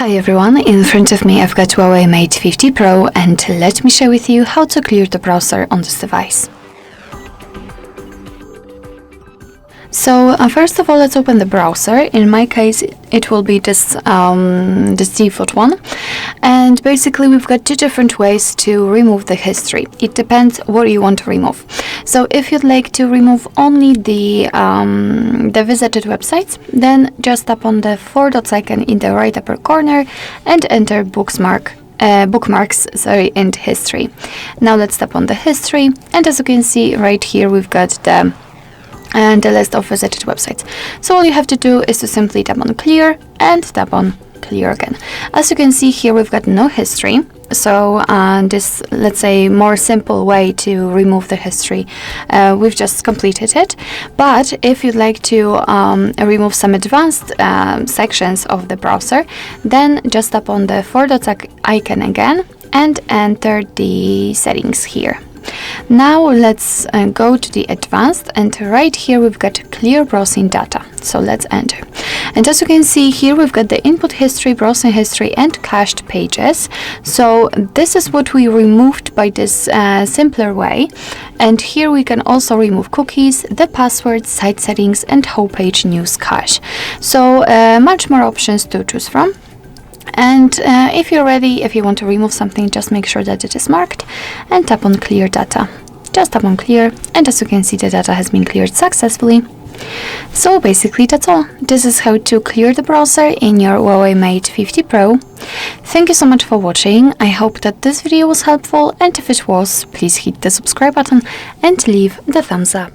Hi everyone, in front of me I've got HUAWEI Mate 50 Pro and let me share with you how to clear the browser on this device. So first of all, let's open the browser. In my case it will be this default one, and basically we've got two different ways to remove the history. It depends what you want to remove. So if you'd like to remove only the visited websites, then just tap on the four dots icon in the right upper corner and enter bookmarks and history. Now let's tap on the history, and as you can see right here we've got the list of visited websites. So all you have to do is to simply tap on clear and tap on clear again. As you can see here, we've got no history. So this, let's say, more simple way to remove the history, we've just completed it. But if you'd like to remove some advanced sections of the browser, then just tap on the four dots icon again and enter the settings here. Now let's go to the advanced, and right here we've got clear browsing data. So let's enter. And as you can see here, we've got the input history, browsing history, and cached pages. So this is what we removed by this simpler way. And here we can also remove cookies, the passwords, site settings, and homepage news cache. So much more options to choose from. And if you're ready, if you want to remove something, just make sure that it is marked and tap on clear data. Just tap on clear, and as you can see, the data has been cleared successfully. So basically that's all. This is how to clear the browser in your HUAWEI Mate 50 Pro. Thank you so much for watching. I hope that this video was helpful, and if it was, please hit the subscribe button and leave the thumbs up.